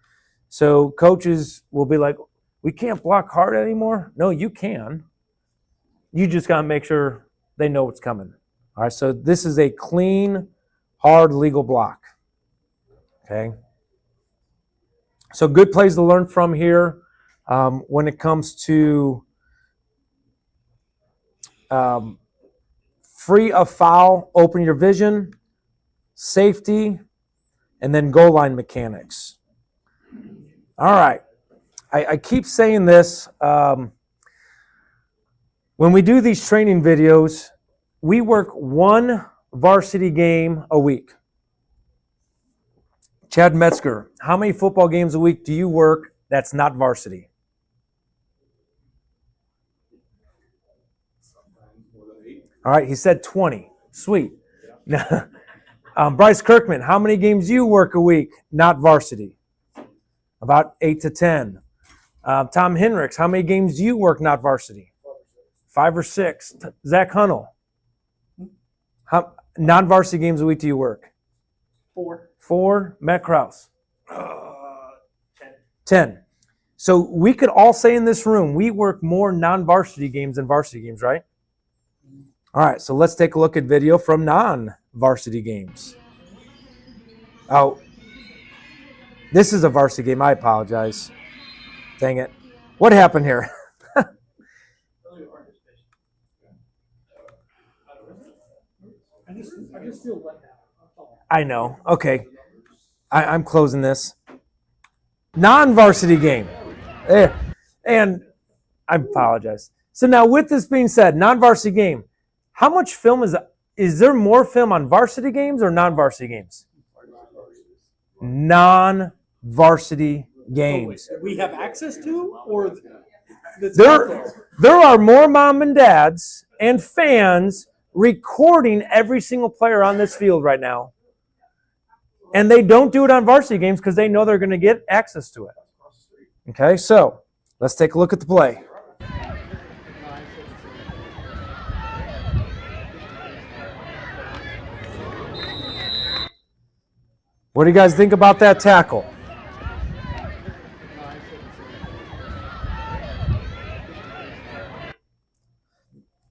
So coaches will be like, we can't block hard anymore. No, you can. You just got to make sure they know what's coming. All right, so this is a clean, hard, legal block. Okay. So good plays to learn from here when it comes to free of foul, open your vision, safety, and then goal line mechanics. All right. I keep saying this. When we do these training videos, we work 1 varsity game a week. Chad Metzger, how many football games a week do you work that's not varsity? Sometimes more than 8. All right, he said 20. Sweet. Bryce Kirkman, how many games do you work a week not varsity? About 8 to 10. Tom Henricks, how many games do you work not varsity? 5 or 6. Zach Hunnell, how non-varsity games a week do you work? 4. 4. Matt Krause? 10. 10. So we could all say in this room, we work more non-varsity games than varsity games, right? All right, so let's take a look at video from non-varsity games. Oh, this is a varsity game. I apologize. Dang it. What happened here? I just feel let down. I know. Okay. I'm closing this. Non-varsity game. And I apologize. So now with this being said, non-varsity game, how much film is there more film on varsity games or non-varsity games? Non-varsity games. We have access to, or that's out There are more mom and dads and fans recording every single player on this field right now. And they don't do it on varsity games because they know they're going to get access to it. Okay, so let's take a look at the play. What do you guys think about that tackle?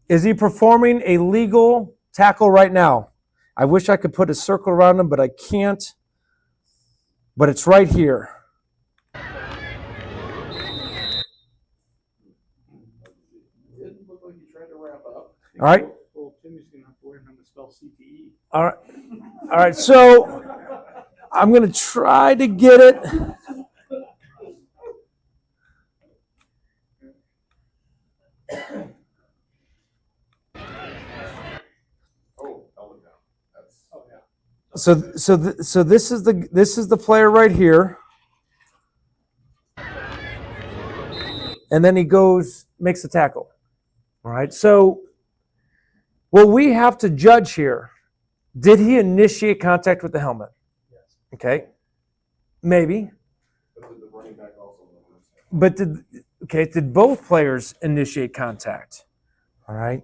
Is he performing a legal tackle right now? I wish I could put a circle around him, but I can't. But it's right here. Didn't look like he tried to wrap up. All right. Well, Timmy's going to have to learn how to spell CTE. All right. All right. So I'm going to try to get it. Oh, held it down. That's So this is the player right here. And then he makes the tackle. All right. So what we have to judge here, did he initiate contact with the helmet? Yes. Okay. Maybe. but the running back also knows. But did both players initiate contact? All right.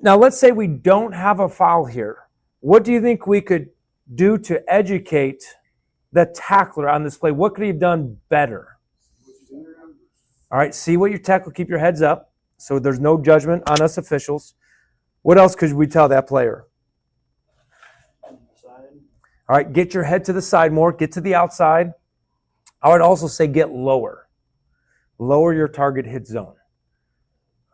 Now let's say we don't have a foul here. What do you think we could do to educate the tackler on this play? What could he have done better? All right, see what your tackle, keep your heads up so there's no judgment on us officials. What else could we tell that player? All right, get your head to the side more, get to the outside. I would also say get lower. Lower your target hit zone.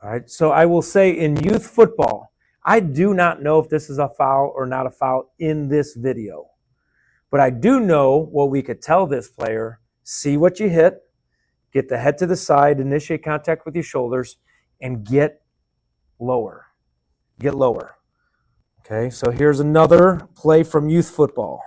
All right, so I will say in youth football, I do not know if this is a foul or not a foul in this video. But I do know what we could tell this player, see what you hit, get the head to the side, initiate contact with your shoulders, and get lower. Get lower. Okay, so here's another play from youth football.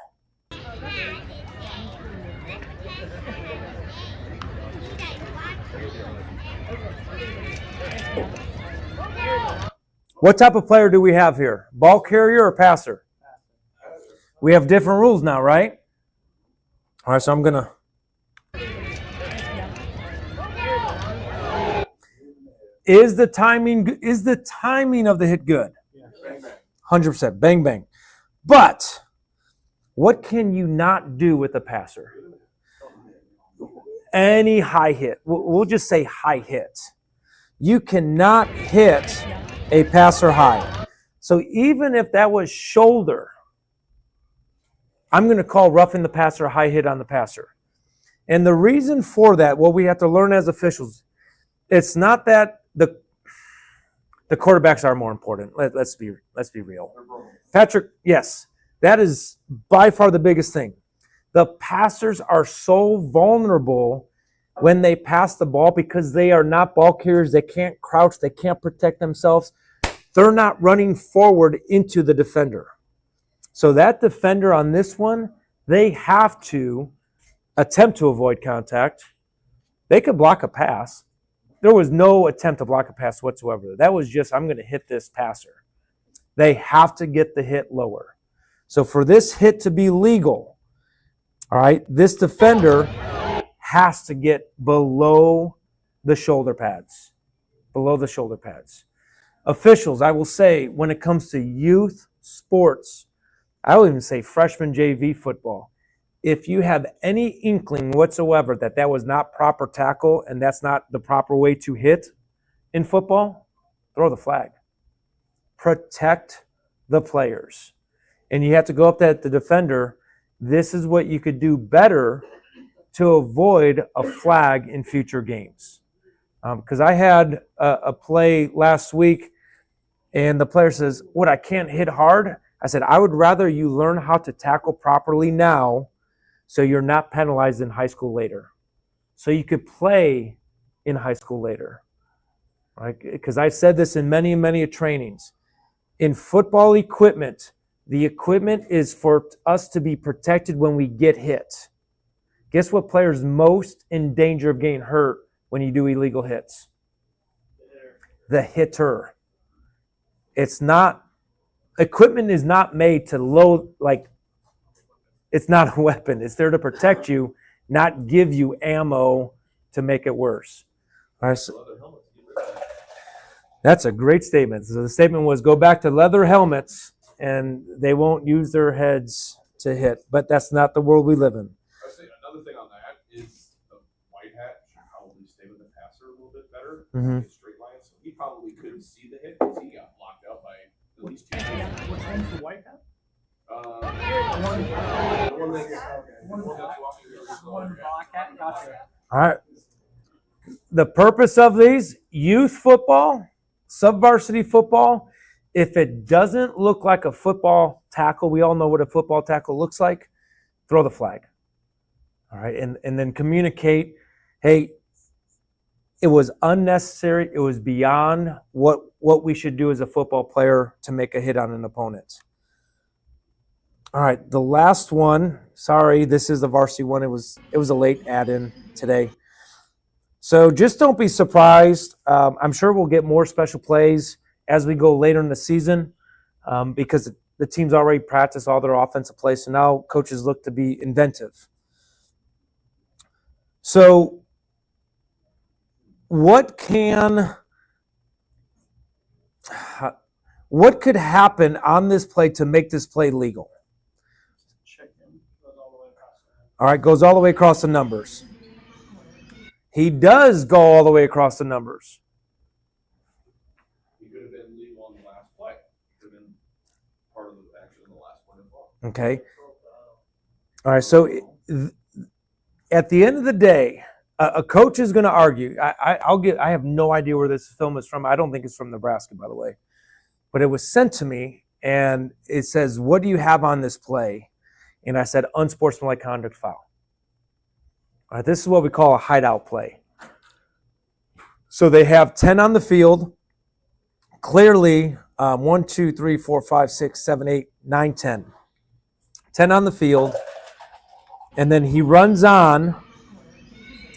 What type of player do we have here? Ball carrier or passer? We have different rules now, right? All right, so I'm going to. Is the timing of the hit good? 100%. Bang, bang. But what can you not do with a passer? Any high hit. We'll just say high hit. You cannot hit a passer high. So even if that was shoulder, I'm going to call roughing the passer a high hit on the passer. And the reason for that, what we have to learn as officials, it's not that the quarterbacks are more important. Let's be real. Patrick, yes, that is by far the biggest thing. The passers are so vulnerable when they pass the ball because they are not ball carriers. They can't crouch. They can't protect themselves. They're not running forward into the defender. So that defender on this one, they have to attempt to avoid contact. They could block a pass. There was no attempt to block a pass whatsoever. That was just, I'm going to hit this passer. They have to get the hit lower. So for this hit to be legal, all right, this defender has to get below the shoulder pads. Below the shoulder pads. Officials, I will say, when it comes to youth sports, I will even say freshman JV football, if you have any inkling whatsoever that was not proper tackle and that's not the proper way to hit in football, throw the flag. Protect the players. And you have to go up to the defender. This is what you could do better to avoid a flag in future games. Because I had a play last week, and the player says, "What, I can't hit hard?" I said, "I would rather you learn how to tackle properly now so you're not penalized in high school later. So you could play in high school later." Right? Because I've said this in many, many trainings. In football equipment, the equipment is for us to be protected when we get hit. Guess what player's most in danger of getting hurt when you do illegal hits? The hitter. It's not, equipment is not made to load, like, it's not a weapon. It's there to protect you, not give you ammo to make it worse. All right, so that's a great statement. So the statement was, go back to leather helmets and they won't use their heads to hit. But that's not the world we live in. I'd say another thing on that is the white hat should probably stay with the passer a little bit better. Straight line, so he probably couldn't see the hit because he got blocked out by at least 2 people. Which one's the white hat? The one that's walking One black hat. Gotcha. All right. The purpose of these, youth football, sub-varsity football, if it doesn't look like a football tackle, we all know what a football tackle looks like, throw the flag. All right, and then communicate, hey, it was unnecessary. It was beyond what we should do as a football player to make a hit on an opponent. All right, the last one, sorry, this is the varsity one. It was a late add-in today. So just don't be surprised. I'm sure we'll get more special plays as we go later in the season because the teams already practice all their offensive plays. So now coaches look to be inventive. So what could happen on this play to make this play legal? All right, goes all the way across the numbers. He does go all the way across the numbers. He could have been legal on the last play. Could have been part of the action in the last one as well. Okay. All right, so at the end of the day, a coach is going to argue. I have no idea where this film is from. I don't think it's from Nebraska, by the way. But it was sent to me, and it says, what do you have on this play? And I said, unsportsmanlike conduct foul. All right, this is what we call a hideout play. So they have 10 on the field. Clearly, 1, 2, 3, 4, 5, 6, 7, 8, 9, 10. 10 on the field. And then he runs on.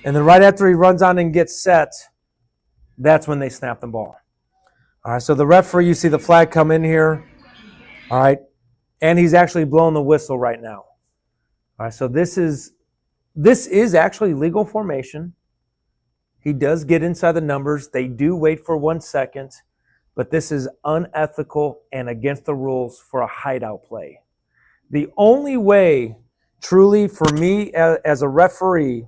And then right after he runs on and gets set, that's when they snap the ball. All right, so the referee, you see the flag come in here. All right, and he's actually blowing the whistle right now. All right, so this is actually legal formation. He does get inside the numbers. They do wait for 1 second, but this is unethical and against the rules for a hideout play. The only way, truly, for me as a referee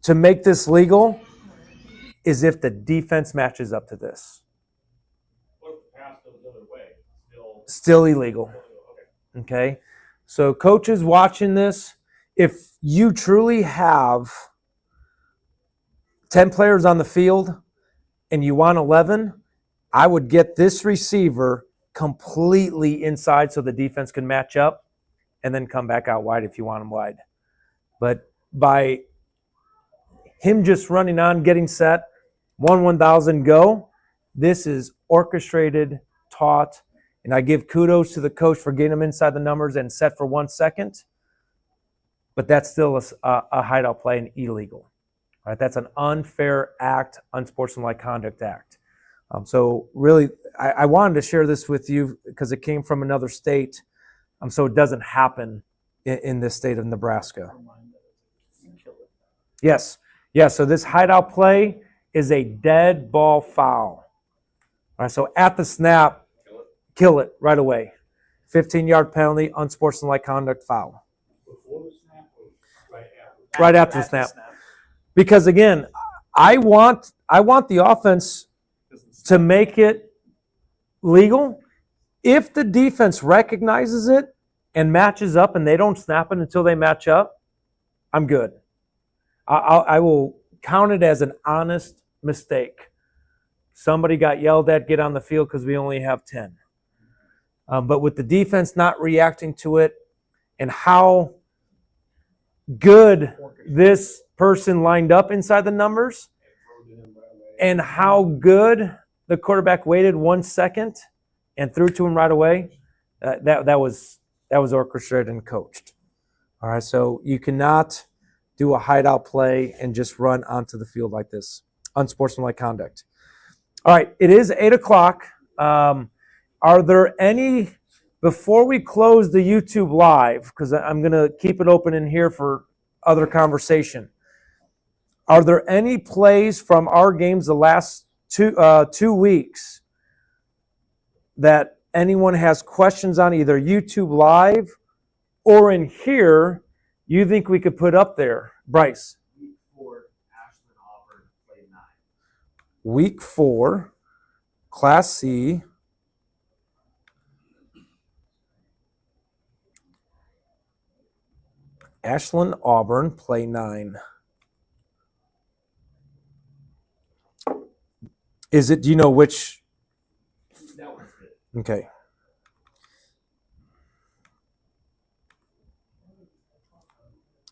to make this legal is if the defense matches up to this. What if the pass goes the other way? Still illegal. Okay? So coaches watching this, if you truly have 10 players on the field and you want 11, I would get this receiver completely inside so the defense can match up and then come back out wide if you want him wide. But by him just running on, getting set, 1,000, go, this is orchestrated, taught, and I give kudos to the coach for getting him inside the numbers and set for 1 second. But that's still a hideout play and illegal. All right, that's an unfair act, unsportsmanlike conduct act. So really, I wanted to share this with you because it came from another state, so it doesn't happen in this state of Nebraska. Yes, so this hideout play is a dead ball foul. All right, so at the snap, kill it right away. 15-yard penalty, unsportsmanlike conduct foul. Before the snap or right after? Right after the snap. Because again, I want the offense to make it legal. If the defense recognizes it and matches up and they don't snap it until they match up, I'm good. I will count it as an honest mistake. Somebody got yelled at, get on the field because we only have 10. But with the defense not reacting to it and how good this person lined up inside the numbers and how good the quarterback waited 1 second and threw to him right away, that was orchestrated and coached. All right, so you cannot do a hideout play and just run onto the field like this. Unsportsmanlike conduct. All right, it is 8 o'clock. Are there any, before we close the YouTube live, because I'm going to keep it open in here for other conversation, are there any plays from our games the last 2 weeks that anyone has questions on, either YouTube live or in here, you think we could put up there? Bryce. Week 4, Ashland Auburn played 9. Week 4, Class C. Ashland Auburn play 9. Is it, do you know which? That was good. Okay.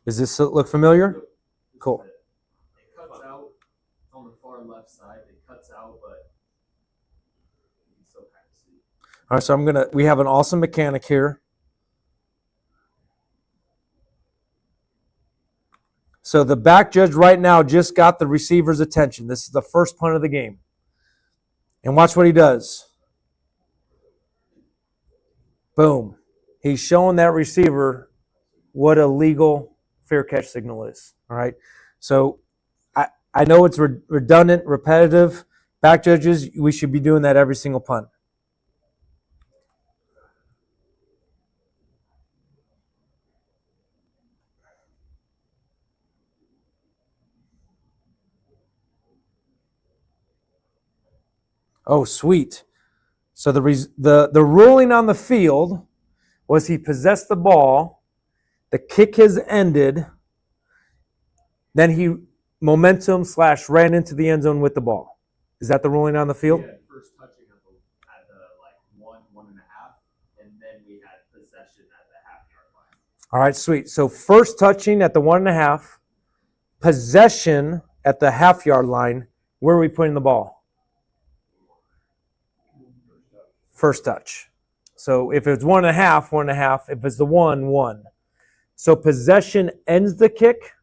Does this look familiar? Cool. It cuts out on the far left side. It cuts out, but you can still kind of see. All right, so we have an awesome mechanic here. So the back judge right now just got the receiver's attention. This is the first punt of the game. And watch what he does. Boom. He's showing that receiver what a legal fair catch signal is. All right. So I know it's redundant, repetitive. Back judges, we should be doing that every single punt. Oh, sweet. So the ruling on the field was he possessed the ball, the kick has ended, then he momentum / ran into the end zone with the ball. Is that the ruling on the field? We had first touching at the 1.5, and then we had possession at the half-yard line. All right, sweet. So first touching at the 1.5, possession at the half-yard line. Where are we putting the ball? First touch. So if it's 1.5, 1.5. If it's the 1. So possession ends the kick.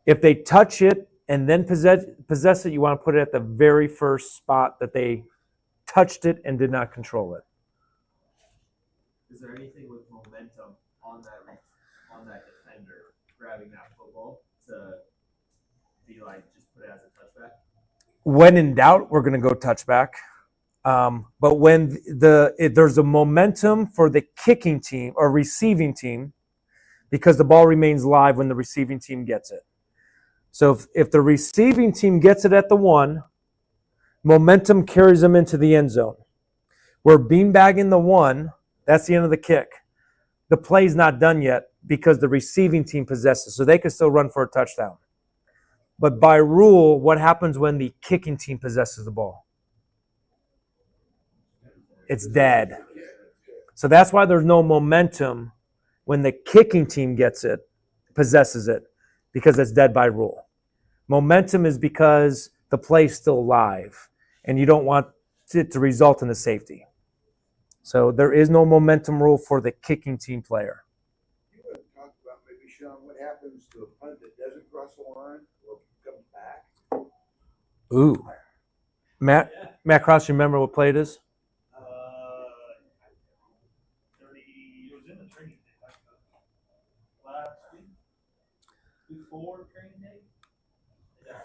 If they touch it and then possess it, you want to put it at the very first spot that they touched it and did not control it. Is there anything with momentum on that defender grabbing that football to be like just put it as a touchback? When in doubt, we're going to go touchback. But when there's a momentum for the kicking team or receiving team, because the ball remains live when the receiving team gets it. So if the receiving team gets it at the 1, momentum carries them into the end zone. We're beanbagging the 1, that's the end of the kick. The play's not done yet because the receiving team possesses, so they can still run for a touchdown. But by rule, what happens when the kicking team possesses the ball? It's dead. So that's why there's no momentum when the kicking team gets it, possesses it, because it's dead by rule. Momentum is because the play's still live, and you don't want it to result in a safety. So there is no momentum rule for the kicking team player. You want to talk about maybe, Sean, what happens to a punt that doesn't cross the line or comes back? Ooh. Matt Cross, you remember what play it is? 30. It was in the training day. Last week. Before training day. Yeah.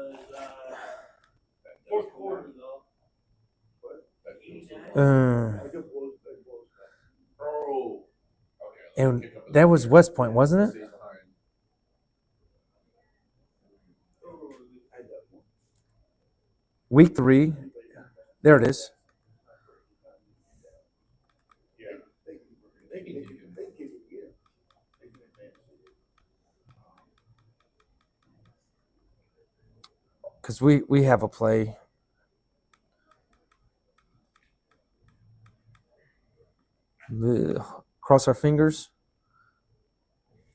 It was fourth quarter though. Oh. Okay. And that was West Point, wasn't it? Week 3. There it is. Yeah. They can kick it again. Because we have a play. Cross our fingers.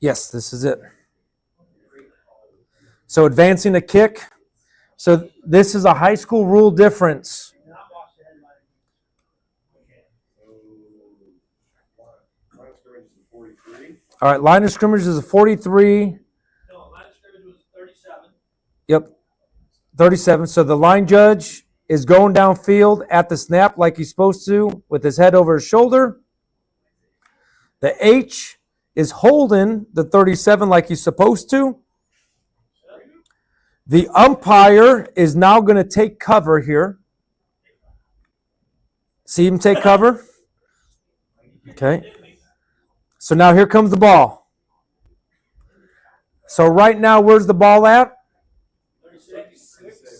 Yes, this is it. So advancing the kick. So this is a high school rule difference. Line of scrimmage is 43. All right, line of scrimmage is a 43. No, line of scrimmage was 37. Yep, 37. So the line judge is going downfield at the snap like he's supposed to with his head over his shoulder. The H is holding the 37 like he's supposed to. The umpire is now going to take cover here. See him take cover? Okay. So now here comes the ball. So right now, where's the ball at?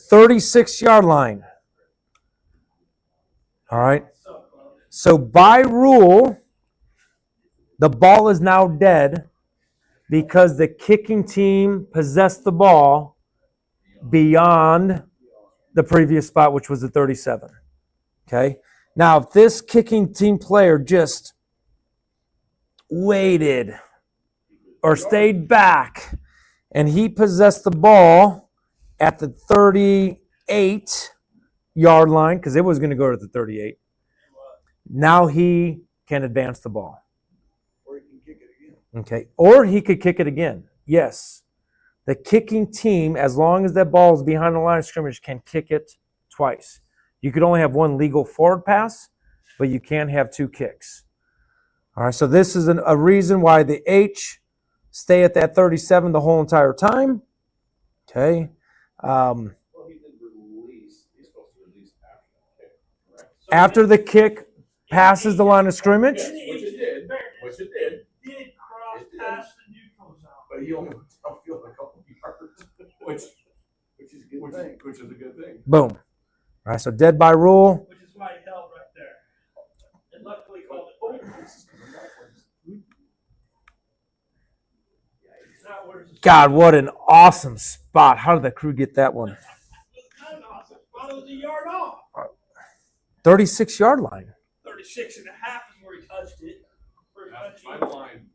36-yard line. All right. So by rule, the ball is now dead because the kicking team possessed the ball beyond the previous spot, which was the 37. Okay? Now, if this kicking team player just waited or stayed back and he possessed the ball at the 38-yard line, because it was going to go to the 38, now he can advance the ball. Or you can kick it again. Okay? Or he could kick it again. Yes. The kicking team, as long as that ball is behind the line of scrimmage, can kick it twice. You could only have one legal forward pass, but you can have 2 kicks. All right, so this is a reason why the H stay at that 37 the whole entire time. Okay. Well, he did release. He's supposed to release after the kick, correct? After the kick passes the line of scrimmage. Yes, which it did. Which it did. Did cross past the neutral zone. But he only went downfield a couple of yards, which Which is a good thing. which is a good thing. Boom. All right, so dead by rule. Which is why he held right there. And luckily called it over. Now where's the God, what an awesome spot. How did the crew get that one? It was a yard off. 36-yard line. 36 and a half is where he touched it. For That's touching. my line.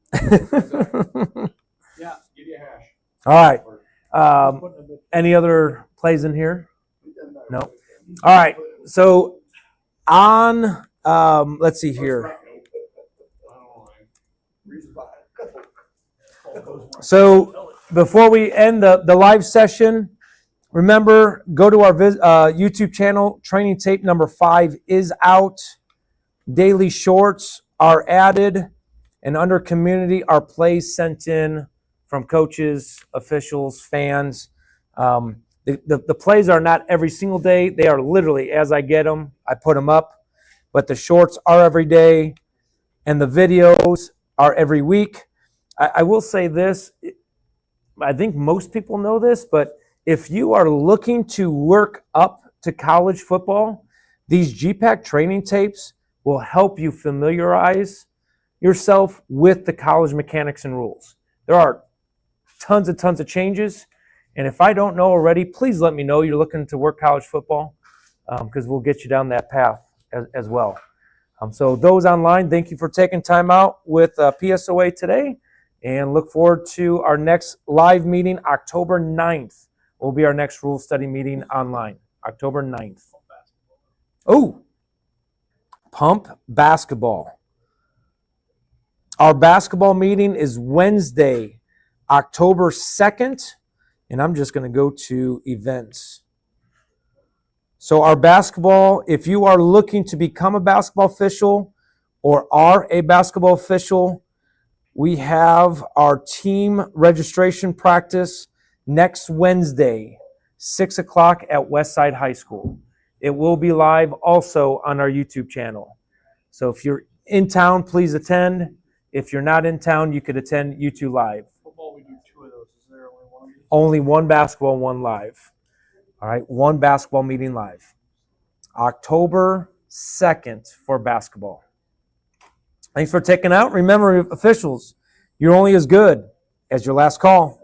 Yeah, give you a hash. All right. Any other plays in here? No. All right. So on, let's see here. Reason behind. So before we end the live session, remember, go to our YouTube channel. Training tape number 5 is out. Daily shorts are added. And under community are plays sent in from coaches, officials, fans. The plays are not every single day. They are literally as I get them, I put them up. But the shorts are every day, and the videos are every week. I will say this. I think most people know this, but if you are looking to work up to college football, these GPAC training tapes will help you familiarize yourself with the college mechanics and rules. There are tons of changes. And if I don't know already, please let me know you're looking to work college football, because we'll get you down that path as well. So those online, thank you for taking time out with PSOA today, and look forward to our next live meeting, October 9th. Will be our next rule study meeting online, October 9th. Oh, Pump basketball. Our basketball meeting is Wednesday, October 2nd, and I'm just going to go to events. So our basketball, if you are looking to become a basketball official or are a basketball official, we have our team registration practice next Wednesday, 6 o'clock at Westside High School. It will be live also on our YouTube channel. So if you're in town, please attend. If you're not in town, you could attend YouTube Live. Football, we do 2 of those. Is there only one? Only one basketball, one live. All right, one basketball meeting live. October 2nd for basketball. Thanks for taking out. Remember, officials, you're only as good as your last call.